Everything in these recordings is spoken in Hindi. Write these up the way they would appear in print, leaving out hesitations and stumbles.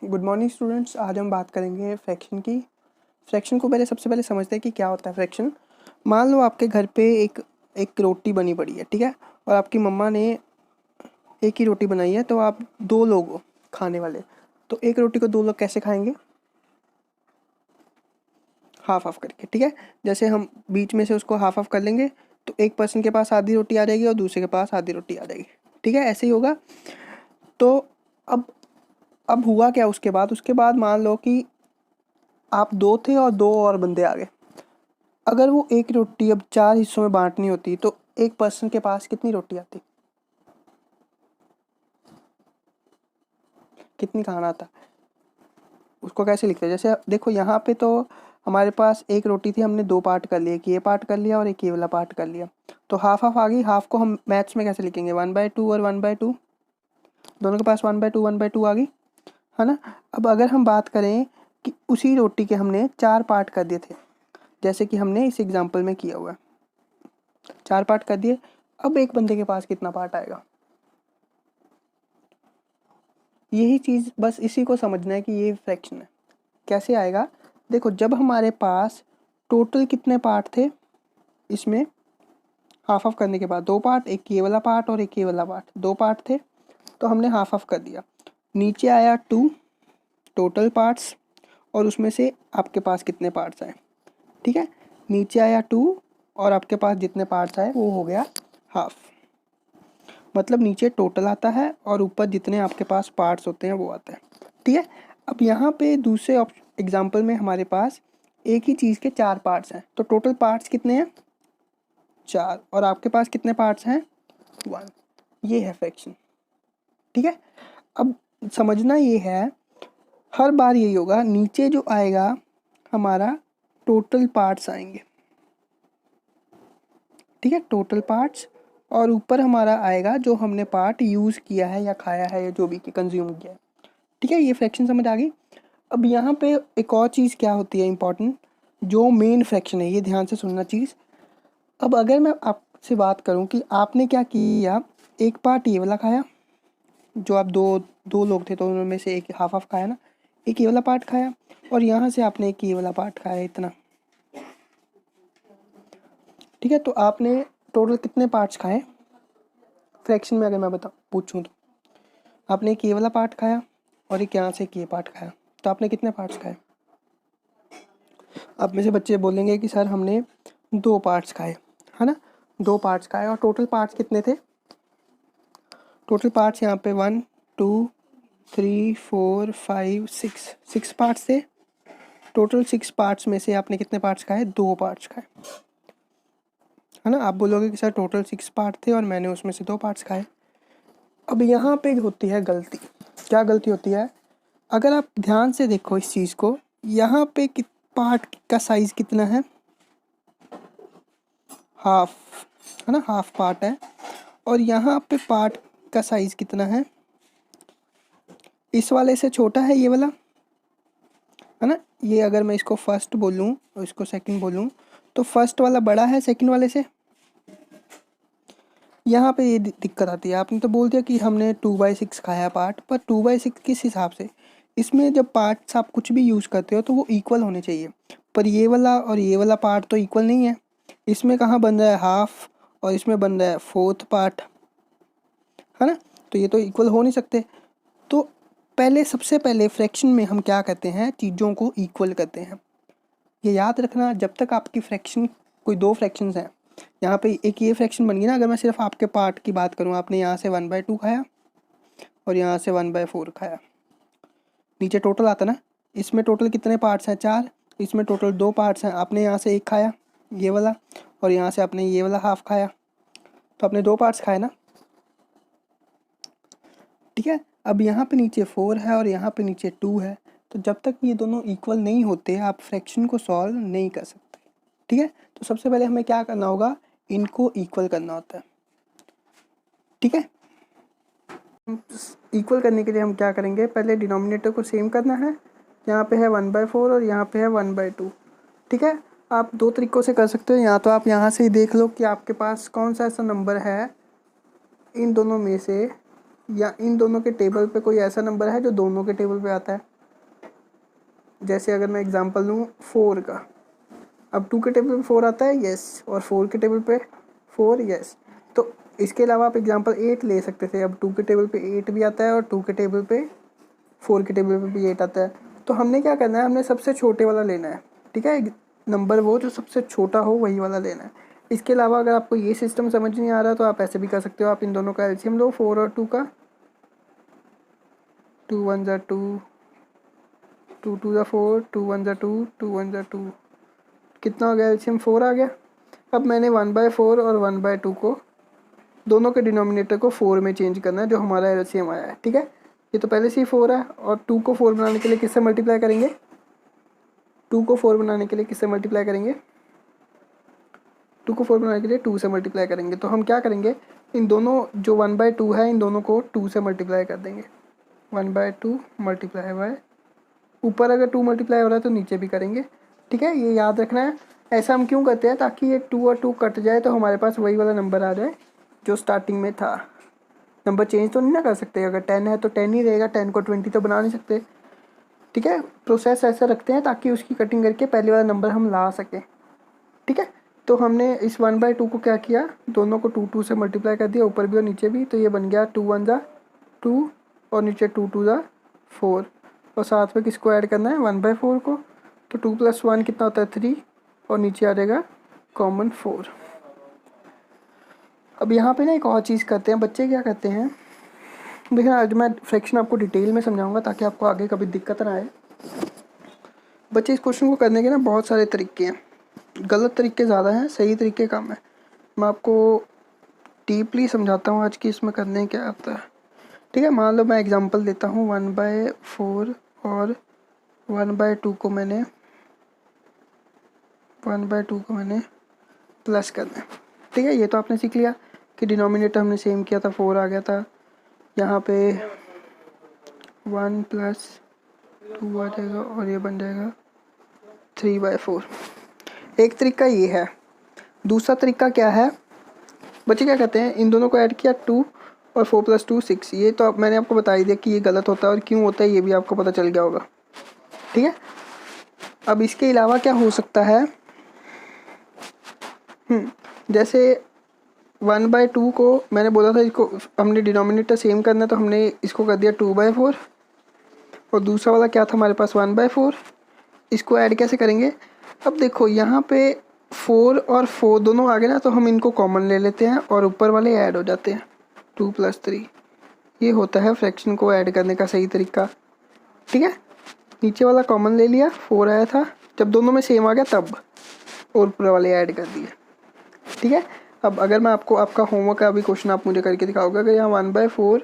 Good morning students. आज हम बात करेंगे फ्रैक्शन की। फ्रैक्शन को सबसे पहले समझते हैं कि क्या होता है फ्रैक्शन। मान लो आपके घर पे एक एक रोटी बनी पड़ी है, ठीक है, और आपकी मम्मा ने एक ही रोटी बनाई है, तो आप दो लोग हो खाने वाले। तो एक रोटी को दो लोग कैसे खाएंगे? हाफ हाफ करके, ठीक है। जैसे हम बीच में से उसको हाफ हाफ कर लेंगे तो एक पर्सन के पास आधी रोटी आ जाएगी और दूसरे के पास आधी रोटी आ जाएगी, ठीक है, ऐसे ही होगा। तो अब हुआ क्या उसके बाद मान लो कि आप दो थे और दो और बंदे आ गए। अगर वो एक रोटी अब चार हिस्सों में बांटनी होती तो एक पर्सन के पास कितनी रोटी आती, कितनी खाना आता? उसको कैसे लिखते हैं? जैसे देखो यहाँ पे तो हमारे पास एक रोटी थी, हमने दो पार्ट कर लिए, एक ये पार्ट कर लिया और एक ये वाला पार्ट कर लिया, तो हाफ हाफ आ गई। हाफ को हम मैथ्स में कैसे लिखेंगे? 1/2 और 1/2, दोनों के पास 1/2 आ गई, है ना। अब अगर हम बात करें कि उसी रोटी के हमने चार पार्ट कर दिए थे, जैसे कि हमने इस एग्जाम्पल में किया हुआ है, चार पार्ट कर दिए। अब एक बंदे के पास कितना पार्ट आएगा? यही चीज़, बस इसी को समझना है कि ये फ्रैक्शन है। कैसे आएगा? देखो, जब हमारे पास टोटल कितने पार्ट थे इसमें, हाफ ऑफ करने के बाद दो पार्ट, एक ये वाला पार्ट और एक ये वाला पार्ट, दो पार्ट थे, तो हमने हाफ ऑफ कर दिया। नीचे आया 2 टोटल पार्ट्स, और उसमें से आपके पास कितने पार्ट्स आए, ठीक है। नीचे आया 2 और आपके पास जितने पार्ट्स आए वो हो गया हाफ। मतलब नीचे टोटल आता है और ऊपर जितने आपके पास पार्ट्स होते हैं वो आता है, ठीक है। अब यहाँ पे दूसरे एग्जाम्पल में हमारे पास एक ही चीज़ के चार पार्ट्स हैं, तो टोटल पार्ट्स कितने हैं? 4, और आपके पास कितने पार्ट्स हैं? 1। ये है फ्रैक्शन, ठीक है। अब समझना ये है, हर बार यही होगा, नीचे जो आएगा हमारा टोटल पार्ट्स आएंगे, ठीक है, टोटल पार्ट्स, और ऊपर हमारा आएगा जो हमने पार्ट यूज़ किया है या खाया है या जो भी कंज्यूम किया है, ठीक है। ये फ्रैक्शन समझ आ गई। अब यहाँ पे एक और चीज़ क्या होती है इम्पॉर्टेंट, जो मेन फ्रैक्शन है, ये ध्यान से सुनना चीज़। अब अगर मैं आपसे बात करूँ कि आपने क्या किया, एक पार्ट ये वाला खाया, जो आप दो दो लोग थे तो उनमें से एक हाफ हाफ खाया ना, एक ये वाला पार्ट खाया, और यहाँ से आपने एक ये वाला पार्ट खाया, इतना, ठीक है। तो आपने टोटल कितने पार्ट्स खाए फ्रैक्शन में? अगर मैं पूछूं तो आपने एक ये वाला पार्ट खाया और एक यहाँ से एक ये पार्ट खाया, तो आपने कितने पार्ट्स खाए? अब में से बच्चे बोलेंगे कि सर हमने दो पार्ट्स खाए, है ना, दो पार्ट्स खाए। और टोटल पार्ट्स कितने थे? टोटल पार्ट्स यहाँ पे 1 2 3 4 5 6 पार्ट्स थे। टोटल 6 पार्ट्स में से आपने कितने पार्ट्स खाए? दो पार्ट्स खाए, है ना। आप बोलोगे कि सर टोटल 6 पार्ट थे और मैंने उसमें से दो पार्ट्स खाए। अब यहाँ पे होती है गलती। क्या गलती होती है? अगर आप ध्यान से देखो इस चीज़ को, यहाँ पे पार्ट का साइज़ कितना है? हाफ, है ना, हाफ पार्ट है। और यहाँ पे पार्ट का साइज़ कितना है? इस वाले से छोटा है ये वाला, है ना। ये अगर मैं इसको फर्स्ट बोलूँ और इसको सेकंड बोलूँ तो फर्स्ट वाला बड़ा है सेकंड वाले से। यहाँ पे ये दिक्कत आती है। आपने तो बोल दिया कि हमने 2/6 खाया पार्ट, पर 2/6 किस हिसाब से? इसमें जब पार्ट्स आप कुछ भी यूज़ करते हो तो वो इक्वल होने चाहिए, पर ये वाला और ये वाला पार्ट तो इक्वल नहीं है। इसमें कहाँ बन रहा है हाफ और इसमें बन रहा है फोर्थ पार्ट, है ना। तो ये तो इक्वल हो नहीं सकते। तो सबसे पहले फ्रैक्शन में हम क्या करते हैं? चीज़ों को इक्वल करते हैं। ये याद रखना, जब तक आपकी फ्रैक्शन, कोई दो फ्रैक्शंस हैं, यहाँ पे एक ये फ्रैक्शन बन गई ना, अगर मैं सिर्फ आपके पार्ट की बात करूँ, आपने यहाँ से 1/2 खाया और यहाँ से 1/4 खाया, नीचे टोटल आता ना, इसमें टोटल कितने पार्ट्स हैं? 4, इसमें टोटल दो पार्ट्स हैं। आपने यहाँ से एक खाया ये वाला, और यहाँ से आपने ये वाला हाफ खाया, तो आपने दो पार्ट्स खाए ना, ठीक है। अब यहाँ पे नीचे 4 है और यहाँ पे नीचे 2 है, तो जब तक ये दोनों इक्वल नहीं होते आप फ्रैक्शन को सॉल्व नहीं कर सकते, ठीक है। तो सबसे पहले हमें क्या करना होगा? इनको इक्वल करना होता है, ठीक है। इक्वल करने के लिए हम क्या करेंगे? पहले डिनोमिनेटर को सेम करना है। यहाँ पे है 1/4 और यहाँ पे है 1/2, ठीक है। आप दो तरीक़ों से कर सकते हो, या तो आप यहाँ से ही देख लो कि आपके पास कौन सा ऐसा नंबर है इन दोनों में से, या इन दोनों के टेबल पे कोई ऐसा नंबर है जो दोनों के टेबल पे आता है, जैसे अगर मैं एग्जांपल लूँ 4 का, अब 2 के टेबल पे 4 आता है, यस, और 4 के टेबल पे 4, यस। तो इसके अलावा आप एग्जांपल 8 ले सकते थे। अब 2 के टेबल पे 8 भी आता है और 2 के टेबल पे 4 के टेबल पे भी 8 आता है। तो हमने क्या करना है, हमने सबसे छोटे वाला लेना है, ठीक है, नंबर वो जो सबसे छोटा हो वही वाला लेना है। इसके अलावा अगर आपको ये सिस्टम समझ नहीं आ रहा तो आप ऐसे भी कर सकते हो, आप इन दोनों का एलसीएम लो, 4 और 2 का, 2 1 ज़ा 2, 2 2 ज़ा 4, 2 1 ज़ा 2, 2 1 ज़ा 2, कितना हो गया एलसीएम, 4 आ गया। अब मैंने 1/4 और 1/2 को, दोनों के डिनोमिनेटर को 4 में चेंज करना है, जो हमारा एलसीएम आया है, ठीक है। ये तो पहले से ही 4 है, और 2 को 4 बनाने के लिए किससे मल्टीप्लाई करेंगे, 2 को 4 बनाने के लिए किससे मल्टीप्लाई करेंगे, 2 को 4 बनाने के लिए 2 से मल्टीप्लाई करेंगे। तो हम क्या करेंगे, इन दोनों जो 1/2 है, इन दोनों को 2 से मल्टीप्लाई कर देंगे। 1/2 मल्टीप्लाई बाय, ऊपर अगर 2 मल्टीप्लाई हो रहा है तो नीचे भी करेंगे, ठीक है, ये याद रखना है। ऐसा हम क्यों करते हैं, ताकि ये 2 और 2 कट जाए तो हमारे पास वही वाला नंबर आ जाए जो स्टार्टिंग में था। नंबर चेंज तो नहीं ना कर सकते, अगर 10 है तो 10 ही रहेगा, 10 को 20 तो बना नहीं सकते, ठीक है। प्रोसेस ऐसा रखते हैं ताकि उसकी कटिंग करके पहले वाला नंबर हम ला सकें, ठीक है। तो हमने इस 1/2 को क्या किया, दोनों को 2 2 से मल्टीप्लाई कर दिया, ऊपर भी और नीचे भी, तो ये बन गया 2 1 ज़ा 2 और नीचे 2 2 ज़ा 4, और साथ में किसको ऐड करना है, 1/4 को। तो 2 + 1 कितना होता है, 3, और नीचे आ जाएगा कॉमन 4। अब यहाँ पे ना एक और चीज़ करते हैं बच्चे, क्या करते हैं, देखिए आज मैं फ्रैक्शन आपको डिटेल में समझाऊंगा ताकि आपको आगे कभी दिक्कत ना आए। बच्चे इस क्वेश्चन को करने के ना बहुत सारे तरीके हैं, गलत तरीके ज़्यादा हैं, सही तरीके कम है। मैं आपको डीपली समझाता हूँ आज कि इसमें करने क्या आता है, ठीक है। मान लो मैं एग्जांपल देता हूँ, 1/4 और 1/2 को मैंने प्लस करना है, ठीक है। ये तो आपने सीख लिया कि डिनोमिनेटर हमने सेम किया था, 4 आ गया था, यहाँ पे 1 + 2 आ जाएगा और ये बन जाएगा 3/4। एक तरीका ये है। दूसरा तरीका क्या है, बच्चे क्या कहते हैं, इन दोनों को ऐड किया 2 और 4 + 2 6। ये तो मैंने आपको बता ही दिया कि ये गलत होता है और क्यों होता है, ये भी आपको पता चल गया होगा, ठीक है। अब इसके अलावा क्या हो सकता है, जैसे 1/2 को मैंने बोला था, इसको हमने डिनोमिनेटर सेम करना है तो हमने इसको कर दिया 2/4, और दूसरा वाला क्या था हमारे पास 1/4, इसको ऐड कैसे करेंगे। अब देखो यहाँ पे 4 और 4 दोनों आ गए ना, तो हम इनको कॉमन ले लेते हैं और ऊपर वाले ऐड हो जाते हैं, 2 + 3। ये होता है फ्रैक्शन को ऐड करने का सही तरीका, ठीक है। नीचे वाला कॉमन ले लिया, 4 आया था, जब दोनों में सेम आ गया तब, और ऊपर वाले ऐड कर दिए, ठीक है। अब अगर मैं आपको, आपका होमवर्क का अभी क्वेश्चन आप मुझे करके दिखाओगे, अगर यहाँ 1/4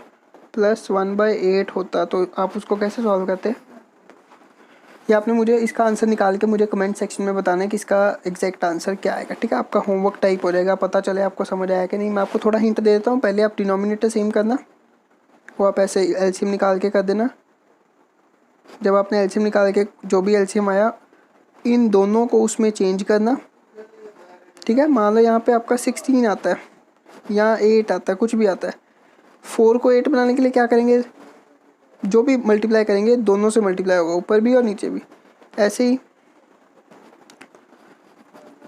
+ 1/8 होता तो आप उसको कैसे सॉल्व करते, या आपने मुझे इसका आंसर निकाल के मुझे कमेंट सेक्शन में बताना है कि इसका एग्जैक्ट आंसर क्या आएगा, ठीक है। आपका होमवर्क टाइप हो जाएगा, पता चले आपको समझ आया कि नहीं। मैं आपको थोड़ा हिंट दे देता हूँ, पहले आप डिनोमिनेटर सेम करना, वो आप ऐसे एलसीएम निकाल के कर देना। जब आपने एलसीएम निकाल के जो भी एलसीएम आया, इन दोनों को उसमें चेंज करना, ठीक है। मान लो यहाँ पे आपका 16 आता है, यहाँ 8 आता है, कुछ भी आता है। 4 को 8 बनाने के लिए क्या करेंगे, जो भी मल्टीप्लाई करेंगे दोनों से मल्टीप्लाई होगा, ऊपर भी और नीचे भी। ऐसे ही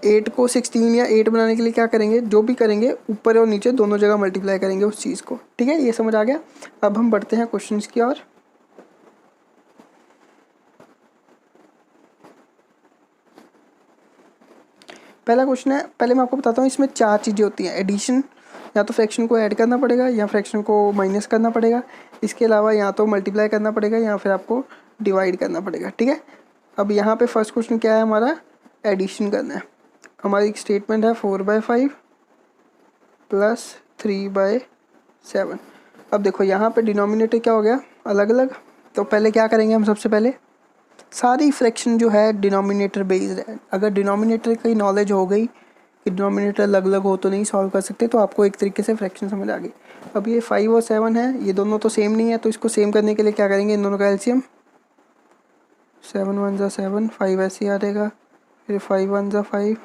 8 को 16 या 8 बनाने के लिए क्या करेंगे, जो भी करेंगे ऊपर और नीचे दोनों जगह मल्टीप्लाई करेंगे उस चीज़ को, ठीक है। ये समझ आ गया। अब हम बढ़ते हैं क्वेश्चंस की ओर। पहला क्वेश्चन है, पहले मैं आपको बताता हूँ, इसमें 4 चीज़ें होती हैं। एडिशन, या तो फ्रैक्शन को ऐड करना पड़ेगा, या फ्रैक्शन को माइनस करना पड़ेगा, इसके अलावा या तो मल्टीप्लाई करना पड़ेगा या फिर आपको डिवाइड करना पड़ेगा, ठीक है। अब यहाँ पे फर्स्ट क्वेश्चन क्या है हमारा, एडिशन करना है। हमारी एक स्टेटमेंट है 4/5 + 3/7। अब देखो यहाँ पे डिनोमिनेटर क्या हो गया, अलग अलग। तो पहले क्या करेंगे हम, सबसे पहले सारी फ्रैक्शन जो है डिनोमिनेटर बेस्ड है। अगर डिनोमिनेटर की नॉलेज हो गई कि डिनोमिनेटर अलग अलग हो तो नहीं सॉल्व कर सकते, तो आपको एक तरीके से फ्रैक्शन समझ आ गई। अब ये 5 और 7 है, ये दोनों तो सेम नहीं है, तो इसको सेम करने के लिए क्या करेंगे, इन दोनों का एलसीएम, 7 1 ज़ा 7, 5 ऐसे ही आ जाएगा, फिर 5 1 ज़ा 5,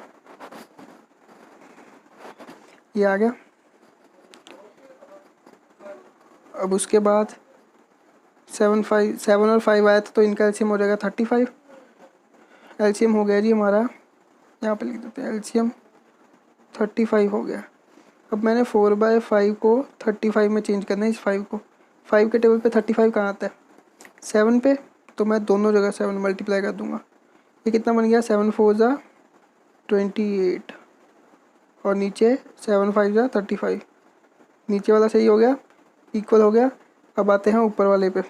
ये आ गया। अब उसके बाद 7 और 5 आया था, तो इनका एलसीएम हो जाएगा 35, एलसीएम हो गया जी हमारा, यहाँ पे लिख देते हैं एलसीएम 35 हो गया। अब मैंने 4/5 को 35 में चेंज करना है। इस 5 को 5 के टेबल पे 35 कहाँ आता है? 7 पे, तो मैं दोनों जगह 7 मल्टीप्लाई कर दूंगा। ये कितना बन गया? 7 4 ज़ा 28 और नीचे 7 5 ज़ा 35। नीचे वाला सही हो गया, इक्वल हो गया। अब आते हैं ऊपर वाले पे।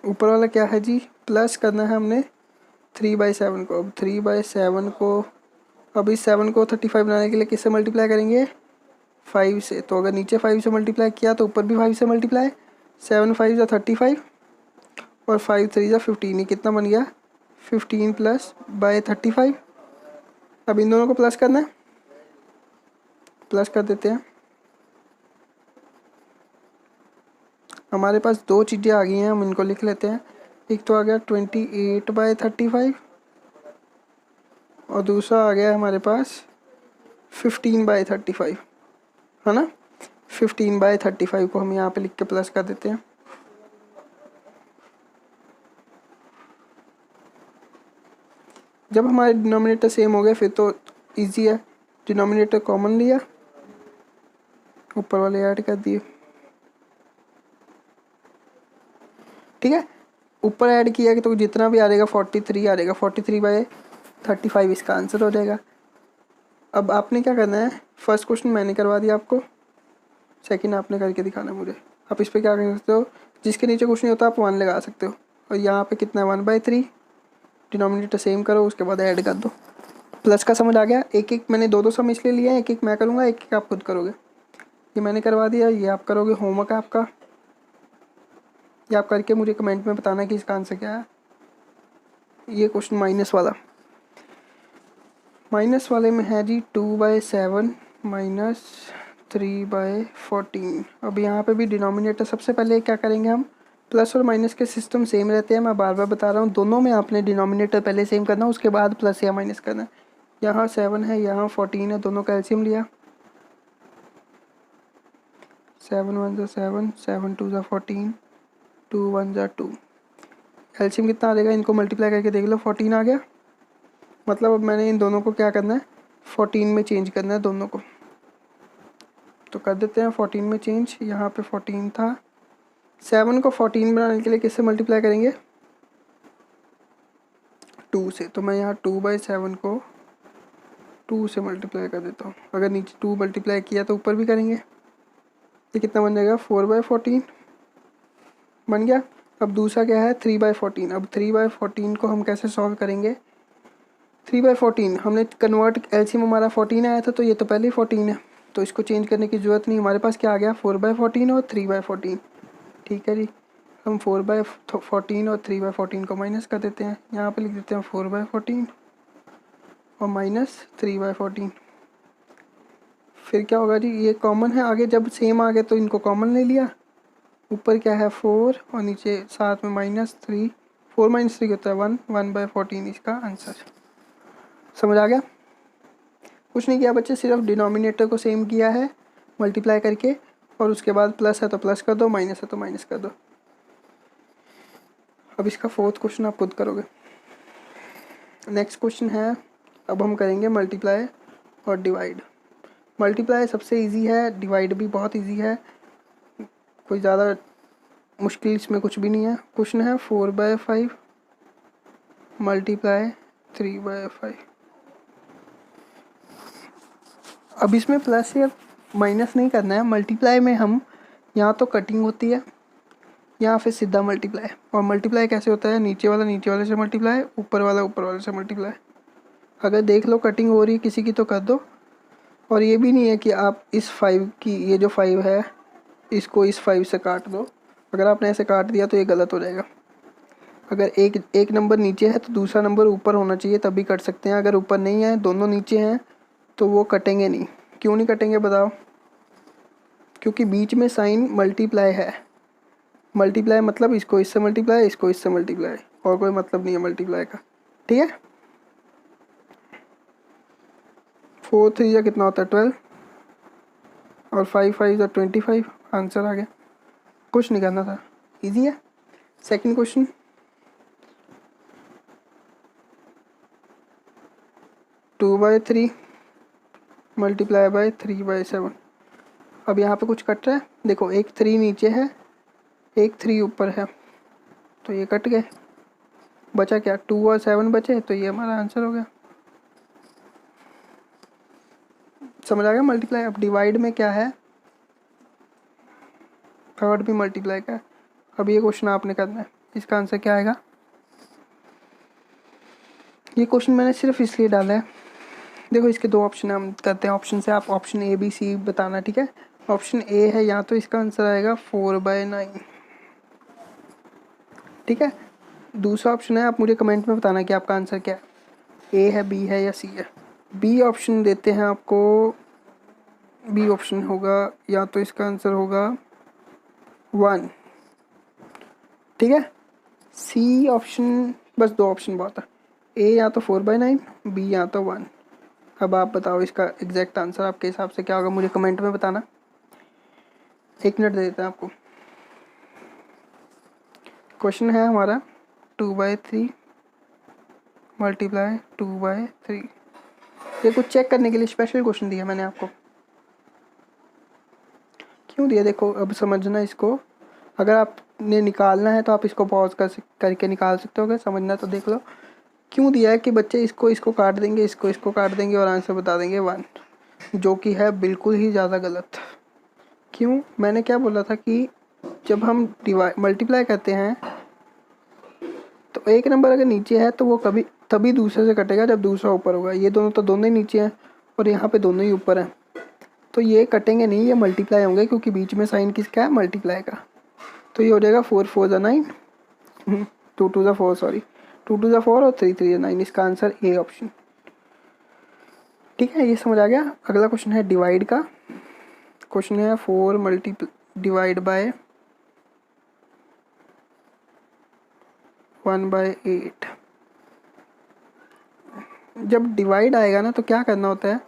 ऊपर वाला क्या है जी? प्लस करना है हमने 3/7 को। अब 3/7 को, अब इस 7 को 35 बनाने के लिए किससे मल्टीप्लाई करेंगे? 5 से। तो अगर नीचे 5 से मल्टीप्लाई किया तो ऊपर भी 5 से मल्टीप्लाई। 7 5 ज़ा 35 और 5 3 ज़ा 15। ये कितना बन गया? 15 प्लस बाय 35। अब इन दोनों को प्लस करना है, प्लस कर देते हैं। हमारे पास दो चीज़ें आ गई हैं, हम इनको लिख लेते हैं। एक तो आ गया 28/35 और दूसरा आ गया हमारे पास 15/35, है ना। 15/35 को हम यहाँ पे लिख के प्लस कर देते हैं। जब हमारे डिनोमिनेटर सेम हो गए फिर तो इजी है। डिनोमिनेटर कॉमन लिया, ऊपर वाले ऐड कर दिए, ठीक है। ऊपर ऐड किया कि तो जितना भी आ जाएगा 43 आ जाएगा। 43/35 इसका आंसर हो जाएगा। अब आपने क्या करना है, फर्स्ट क्वेश्चन मैंने करवा दिया आपको, सेकंड आपने करके दिखाना है मुझे। आप इस पर क्या कर सकते हो, जिसके नीचे कुछ नहीं होता आप 1 लगा सकते हो। और यहाँ पे कितना है? 1/3। डिनोमिनेटर सेम करो, उसके बाद ऐड कर दो। प्लस का समझ आ गया। एक एक मैंने दो सम इसलिए लिए हैं, एक एक मैं करूँगा, एक एक आप खुद करोगे। ये मैंने करवा दिया, ये आप करोगे। होमवर्क है आपका, ये आप करके मुझे कमेंट में बताना कि इसका आंसर क्या है। ये क्वेश्चन माइनस वाले में है जी 2/7 माइनस 3/14। अब यहाँ पे भी डिनोमिनेटर सबसे पहले क्या करेंगे हम, प्लस और माइनस के सिस्टम सेम रहते हैं। मैं बार बार बता रहा हूँ, दोनों में आपने डिनोमिनेटर पहले सेम करना, उसके बाद प्लस या माइनस करना। यहाँ 7 है, यहाँ 14 है, दोनों का एलसीएम लिया। 7 1 ज़ा 7, 7 2 ज़ा 14, 2 1 ज़ा 2। एलसीएम कितना आ जाएगा? इनको मल्टीप्लाई करके देख लो, 14 आ गया। मतलब अब मैंने इन दोनों को क्या करना है? 14 में चेंज करना है दोनों को। तो कर देते हैं 14 में चेंज। यहाँ पे 14 था, 7 को 14 बनाने के लिए किससे मल्टीप्लाई करेंगे? 2 से। तो मैं यहाँ 2/7 को 2 से मल्टीप्लाई कर देता हूँ। अगर नीचे 2 मल्टीप्लाई किया तो ऊपर भी करेंगे। ये कितना बन जाएगा? 4/14 बन गया। अब दूसरा क्या है? 3/14। अब 3/14 को हम कैसे सॉल्व करेंगे? 3/14 हमने कन्वर्ट, एलसीएम हमारा 14 आया था, तो ये तो पहले ही 14 है, तो इसको चेंज करने की ज़रूरत नहीं। हमारे पास क्या आ गया? 4/14 और 3/14। ठीक है जी, हम 4/14 और 3/14 को माइनस कर देते हैं। यहाँ पे लिख देते हैं 4/14 और माइनस 3/14। फिर क्या होगा जी? ये कॉमन है, आगे जब सेम आ गए तो इनको कॉमन ले लिया। ऊपर क्या है? 4 और नीचे साथ में -3। 4 - 3 होता है 1, 1/14 इसका आंसर। समझ आ गया? कुछ नहीं किया बच्चे, सिर्फ डिनोमिनेटर को सेम किया है मल्टीप्लाई करके, और उसके बाद प्लस है तो प्लस कर दो, माइनस है तो माइनस कर दो। अब इसका फोर्थ क्वेश्चन आप खुद करोगे। नेक्स्ट क्वेश्चन है, अब हम करेंगे मल्टीप्लाई और डिवाइड। मल्टीप्लाई सबसे इजी है, डिवाइड भी बहुत इजी है, कोई ज़्यादा मुश्किल इसमें कुछ भी नहीं है। क्वेश्चन है 4/5 मल्टीप्लाई 3/5। अब इसमें प्लस या माइनस नहीं करना है। मल्टीप्लाई में हम यहाँ तो कटिंग होती है, यहाँ फिर सीधा मल्टीप्लाई। और मल्टीप्लाई कैसे होता है? नीचे वाला नीचे वाले से मल्टीप्लाई, ऊपर वाला ऊपर वाले से मल्टीप्लाई। अगर देख लो कटिंग हो रही है किसी की तो कर दो। और ये भी नहीं है कि आप इस 5 की, ये जो 5 है इसको इस 5 से काट दो। अगर आपने ऐसे काट दिया तो ये गलत हो जाएगा। अगर एक नंबर नीचे है तो दूसरा नंबर ऊपर होना चाहिए, तभी कट सकते हैं। अगर ऊपर नहीं है, दोनों नीचे हैं, तो वो कटेंगे नहीं। क्यों नहीं कटेंगे बताओ? क्योंकि बीच में साइन मल्टीप्लाई है। मल्टीप्लाई मतलब इसको इससे मल्टीप्लाई, इसको इससे मल्टीप्लाई, और कोई मतलब नहीं है मल्टीप्लाई का। ठीक है। 4 3 या कितना होता है 12 और 5 5 या 25। आंसर आ गया, कुछ नहीं करना था, इजी है। Second question, 2/3 multiply by 3/7। अब यहाँ पे कुछ कट रहा है, देखो एक 3 नीचे है, एक 3 ऊपर है, तो ये कट गए, बचा क्या, 2 और 7 बचे, तो ये हमारा आंसर हो गया। समझ आ गया मल्टीप्लाई। अब डिवाइड में क्या है, थर्ड भी मल्टीप्लाई का है। अब ये क्वेश्चन आपने करना है, इसका आंसर क्या आएगा। ये क्वेश्चन मैंने सिर्फ इसलिए डाला है, देखो इसके दो ऑप्शन हम करते हैं, ऑप्शन से आप ऑप्शन ए बी सी बताना, ठीक है। ऑप्शन ए है, या तो इसका आंसर आएगा 4/9, ठीक है। दूसरा ऑप्शन है, आप मुझे कमेंट में बताना कि आपका आंसर क्या है, ए है, बी है या सी है। बी ऑप्शन देते हैं आपको, बी ऑप्शन होगा, या तो इसका आंसर होगा 1, ठीक है। सी ऑप्शन, बस दो ऑप्शन बहुत है, ए या तो 4/9, बी या तो 1। अब आप बताओ इसका एग्जैक्ट आंसर आपके हिसाब से क्या होगा, मुझे कमेंट में बताना। 1 मिनट दे देते हैं आपको। क्वेश्चन है हमारा 2/3 मल्टीप्लाई 2/3। ये कुछ चेक करने के लिए स्पेशल क्वेश्चन दिया मैंने आपको। क्यों दिया, देखो अब समझना इसको। अगर आपने निकालना है तो आप इसको पॉज करके निकाल सकते हो, अगर समझना तो देख लो। क्यों दिया है कि बच्चे इसको काट देंगे, इसको काट देंगे और आंसर बता देंगे 1, जो कि है बिल्कुल ही ज़्यादा गलत। क्यों, मैंने क्या बोला था कि जब हम मल्टीप्लाई करते हैं तो एक नंबर अगर नीचे है तो वो कभी तभी दूसरे से कटेगा जब दूसरा ऊपर होगा। ये दोनों तो दोनों ही नीचे हैं और यहाँ पे दोनों ही ऊपर हैं, तो ये कटेंगे नहीं, ये मल्टीप्लाई होंगे, क्योंकि बीच में साइन किसका है, मल्टीप्लाई का। तो ये हो जाएगा 4 4 ज़ा 9, 2 2 ज़ा 4, सॉरी 2 2 ज़ा 4 और 3 3 ज़ा 9। इसका आंसर ए ऑप्शन, ठीक है। ये समझ आ गया। अगला क्वेश्चन है डिवाइड का। क्वेश्चन है 4 डिवाइड बाय 1/8। जब डिवाइड आएगा ना तो क्या करना होता है,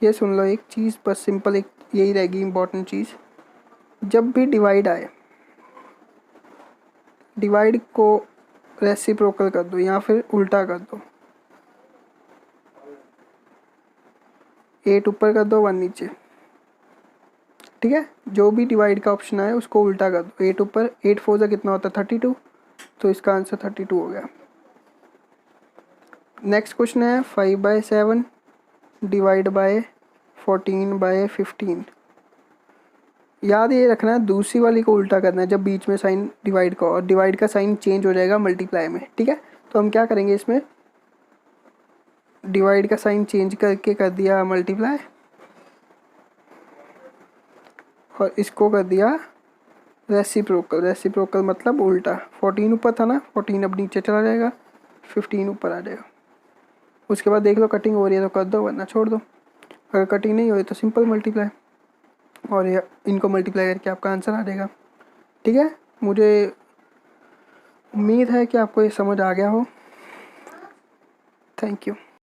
ये सुन लो एक चीज़, बस सिंपल एक यही रहेगी इम्पोर्टेंट चीज़। जब भी डिवाइड आए, डिवाइड को रेसिप्रोकल कर दो या फिर उल्टा कर दो। 8 ऊपर कर दो, 1 नीचे, ठीक है। जो भी डिवाइड का ऑप्शन आए उसको उल्टा कर दो। 8 ऊपर, 8 4 ज़ा कितना होता है 32, तो इसका आंसर 32 हो गया। नेक्स्ट क्वेश्चन है 5/7 डिवाइड बाय 14/15। याद ये रखना है, दूसरी वाली को उल्टा करना है जब बीच में साइन डिवाइड का, और डिवाइड का साइन चेंज हो जाएगा मल्टीप्लाई में, ठीक है। तो हम क्या करेंगे, इसमें डिवाइड का साइन चेंज करके कर दिया मल्टीप्लाई, और इसको कर दिया रेसिप्रोकल। रेसिप्रोकल मतलब उल्टा। 14 ऊपर था ना, 14 अब नीचे चला जाएगा, 15 ऊपर आ जाएगा। उसके बाद देख लो कटिंग हो रही है तो कर दो, वरना छोड़ दो। अगर कटिंग नहीं हो रही तो सिंपल मल्टीप्लाई, और ये इनको मल्टीप्लाई करके आपका आंसर आ जाएगा, ठीक है। मुझे उम्मीद है कि आपको ये समझ आ गया हो। Thank you.